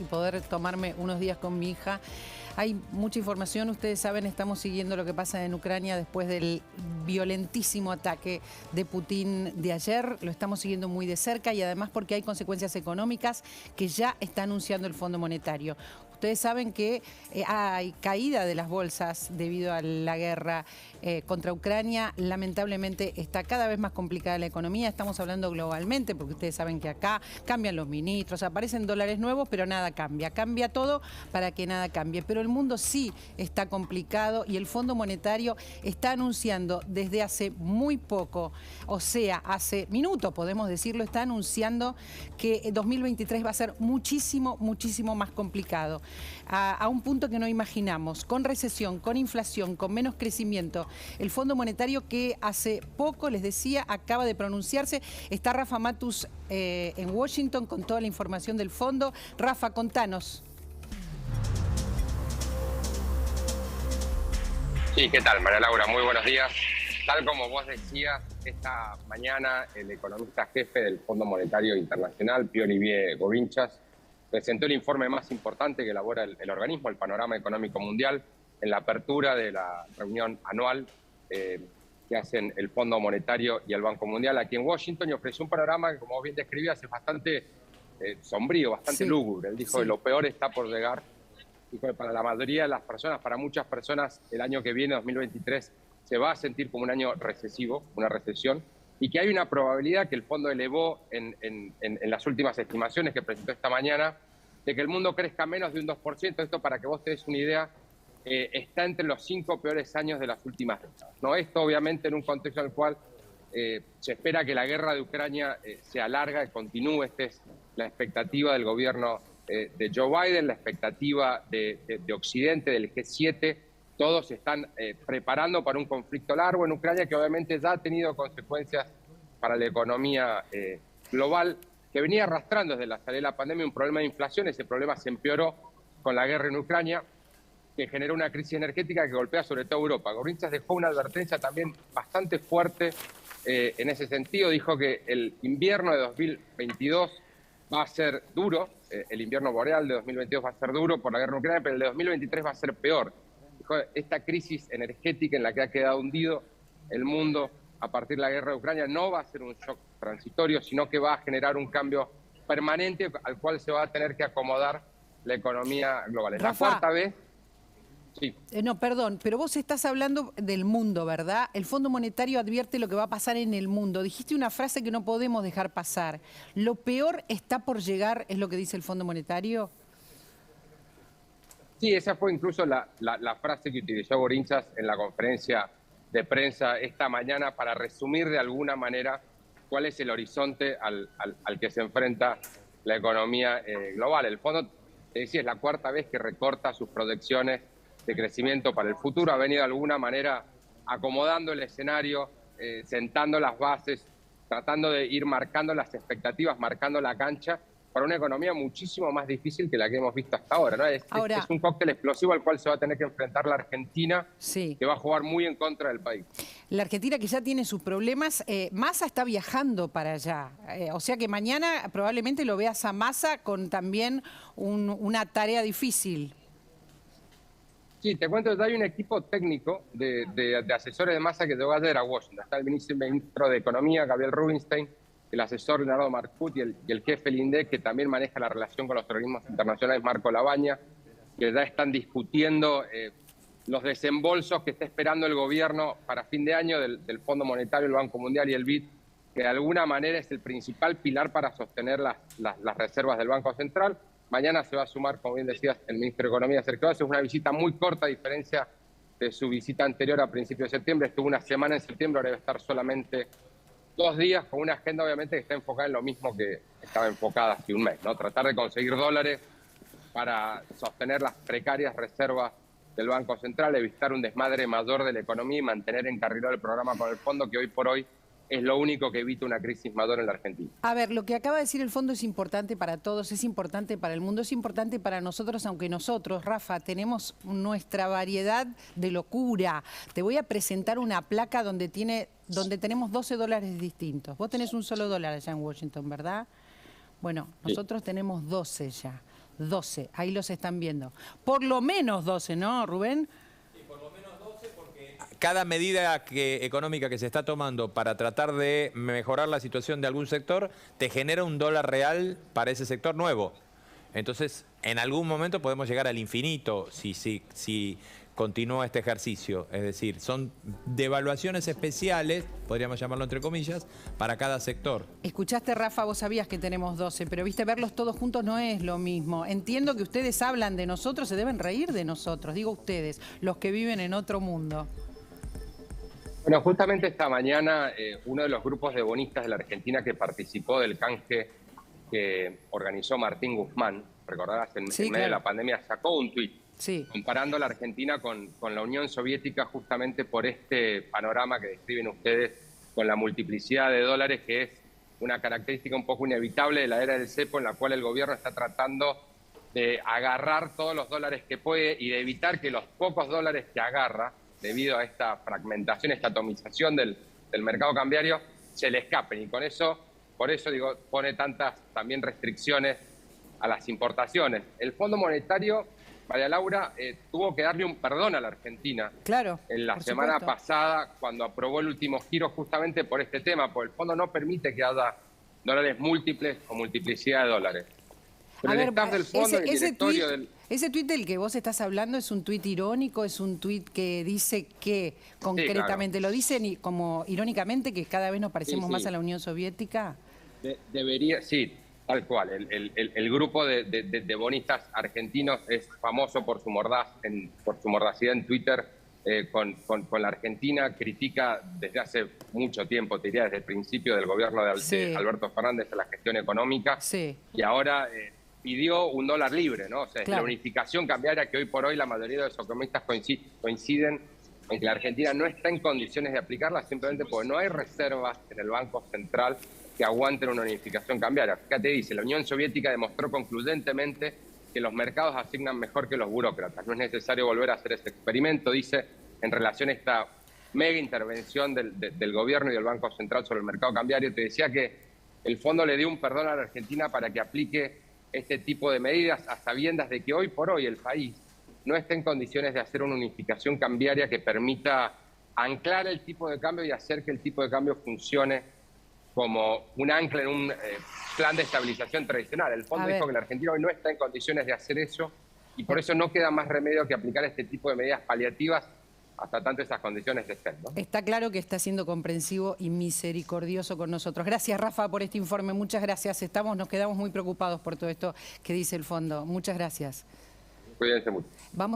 poder tomarme unos días con mi hija. Hay mucha información, ustedes saben, estamos siguiendo lo que pasa en Ucrania después del violentísimo ataque de Putin de ayer. Lo estamos siguiendo muy de cerca y además porque hay consecuencias económicas que ya está anunciando el Fondo Monetario. Ustedes saben que hay caída de las bolsas debido a la guerra contra Ucrania. Lamentablemente está cada vez más complicada la economía. Estamos hablando globalmente porque ustedes saben que acá cambian los ministros, aparecen dólares nuevos, pero nada cambia. Cambia todo para que nada cambie. Pero el mundo sí está complicado y el Fondo Monetario está anunciando desde hace muy poco, o sea, hace minutos podemos decirlo, está anunciando que 2023 va a ser muchísimo más complicado. A un punto que no imaginamos, con recesión, con inflación, con menos crecimiento. El Fondo Monetario que hace poco, les decía, acaba de pronunciarse. Está Rafa Matus en Washington con toda la información del fondo. Rafa, contanos. Sí, ¿qué tal, María Laura? Muy buenos días. Tal como vos decías, esta mañana el economista jefe del Fondo Monetario Internacional, Pierre-Olivier Gourinchas, presentó el informe más importante que elabora el organismo, el Panorama Económico Mundial, en la apertura de la reunión anual que hacen el Fondo Monetario y el Banco Mundial aquí en Washington, y ofreció un panorama que, como bien describías, es bastante sombrío, bastante lúgubre. Él dijo que lo peor está por llegar. Dijo que para la mayoría de las personas, para muchas personas, el año que viene, 2023, se va a sentir como un año recesivo, una recesión, y que hay una probabilidad que el fondo elevó en las últimas estimaciones que presentó esta mañana, de que el mundo crezca menos de un 2%. Esto, para que vos te des una idea, está entre los 5 peores años de las últimas décadas, ¿no? Esto obviamente en un contexto en el cual se espera que la guerra de Ucrania se alarga y continúe. Esta es la expectativa del gobierno de Joe Biden, la expectativa de Occidente, del G7. Todos se están preparando para un conflicto largo en Ucrania que obviamente ya ha tenido consecuencias para la economía global, que venía arrastrando desde la salida de la pandemia un problema de inflación. Ese problema se empeoró con la guerra en Ucrania, que generó una crisis energética que golpea sobre todo a Europa. Gourinchas dejó una advertencia también bastante fuerte en ese sentido. Dijo que el invierno de 2022 va a ser duro, el invierno boreal de 2022 va a ser duro por la guerra en Ucrania, pero el de 2023 va a ser peor. Dijo, esta crisis energética en la que ha quedado hundido el mundo a partir de la guerra de Ucrania no va a ser un shock transitorio, sino que va a generar un cambio permanente al cual se va a tener que acomodar la economía global. Es la cuarta vez. Sí. No, perdón, pero vos estás hablando del mundo, ¿verdad? El Fondo Monetario advierte lo que va a pasar en el mundo. Dijiste una frase que no podemos dejar pasar. ¿Lo peor está por llegar, es lo que dice el Fondo Monetario? Sí, esa fue incluso la frase que utilizó Gourinchas en la conferencia de prensa esta mañana para resumir de alguna manera cuál es el horizonte al que se enfrenta la economía global. El fondo, te decía, es la cuarta vez que recorta sus proyecciones de crecimiento para el futuro. Ha venido de alguna manera acomodando el escenario, sentando las bases, tratando de ir marcando las expectativas, marcando la cancha para una economía muchísimo más difícil que la que hemos visto hasta ahora, ¿no? Es un cóctel explosivo al cual se va a tener que enfrentar la Argentina, que va a jugar muy en contra del país. La Argentina, que ya tiene sus problemas, Massa está viajando para allá. O sea que mañana probablemente lo veas a Massa con también una tarea difícil. Sí, te cuento, ya hay un equipo técnico de asesores de Massa que llegó ayer a Washington. Está el ministro de Economía, Gabriel Rubinstein, el asesor Leonardo Marcut y el jefe del INDEC, que también maneja la relación con los organismos internacionales, Marco Labaña, que ya están discutiendo los desembolsos que está esperando el gobierno para fin de año del Fondo Monetario, el Banco Mundial y el BID, que de alguna manera es el principal pilar para sostener las reservas del Banco Central. Mañana se va a sumar, como bien decías, el ministro de Economía, Sergio Massa. Es una visita muy corta, a diferencia de su visita anterior a principios de septiembre. Estuvo una semana en septiembre, ahora debe estar solamente 2 días, con una agenda obviamente que está enfocada en lo mismo que estaba enfocada hace un mes, ¿no? Tratar de conseguir dólares para sostener las precarias reservas del Banco Central, evitar un desmadre mayor de la economía y mantener encarrilado el programa con el fondo, que hoy por hoy es lo único que evita una crisis mayor en la Argentina. A ver, lo que acaba de decir el fondo es importante para todos, es importante para el mundo, es importante para nosotros, aunque nosotros, Rafa, tenemos nuestra variedad de locura. Te voy a presentar una placa donde tenemos 12 dólares distintos. Vos tenés un solo dólar allá en Washington, ¿verdad? Bueno, nosotros tenemos 12 ya. 12, ahí los están viendo. Por lo menos 12, ¿no, Rubén? Cada medida económica que se está tomando para tratar de mejorar la situación de algún sector, te genera un dólar real para ese sector nuevo. Entonces, en algún momento podemos llegar al infinito si continúa este ejercicio. Es decir, son devaluaciones especiales, podríamos llamarlo entre comillas, para cada sector. Escuchaste, Rafa, vos sabías que tenemos 12, pero viste, verlos todos juntos no es lo mismo. Entiendo que ustedes hablan de nosotros, se deben reír de nosotros, digo ustedes, los que viven en otro mundo. Bueno, justamente esta mañana uno de los grupos de bonistas de la Argentina que participó del canje que organizó Martín Guzmán, recordarás, en medio de la pandemia, sacó un tuit comparando a la Argentina con la Unión Soviética justamente por este panorama que describen ustedes con la multiplicidad de dólares, que es una característica un poco inevitable de la era del cepo, en la cual el gobierno está tratando de agarrar todos los dólares que puede y de evitar que los pocos dólares que agarra, debido a esta fragmentación, esta atomización del mercado cambiario, se le escapen. Y con eso, por eso digo, pone tantas también restricciones a las importaciones. El Fondo Monetario, María Laura, tuvo que darle un perdón a la Argentina en la semana pasada cuando aprobó el último giro justamente por este tema, porque el fondo no permite que haya dólares múltiples o multiplicidad de dólares. Pero el staff del fondo, el directorio del... ¿Ese tuit del que vos estás hablando es un tuit irónico? ¿Es un tuit que dice que concretamente lo dicen como irónicamente que cada vez nos parecemos más a la Unión Soviética? Debería, sí, tal cual. El grupo de bonistas argentinos es famoso por su mordacidad en Twitter con la Argentina. Critica desde hace mucho tiempo, te diría desde el principio del gobierno de Alberto Fernández a la gestión económica. Y ahora... pidió un dólar libre, ¿no? O sea, la unificación cambiaria que hoy por hoy la mayoría de los economistas coinciden en que la Argentina no está en condiciones de aplicarla simplemente porque no hay reservas en el Banco Central que aguanten una unificación cambiaria. Fíjate, dice, la Unión Soviética demostró concluyentemente que los mercados asignan mejor que los burócratas. No es necesario volver a hacer ese experimento, dice, en relación a esta mega intervención del gobierno y del Banco Central sobre el mercado cambiario. Te decía que el fondo le dio un perdón a la Argentina para que aplique este tipo de medidas a sabiendas de que hoy por hoy el país no está en condiciones de hacer una unificación cambiaria que permita anclar el tipo de cambio y hacer que el tipo de cambio funcione como un ancla en un plan de estabilización tradicional. El fondo dijo que la Argentina hoy no está en condiciones de hacer eso y por eso no queda más remedio que aplicar este tipo de medidas paliativas hasta tanto esas condiciones estén, ¿no? Está claro que está siendo comprensivo y misericordioso con nosotros. Gracias, Rafa, por este informe. Muchas gracias. Nos quedamos muy preocupados por todo esto que dice el fondo. Muchas gracias. Cuídense mucho. Vamos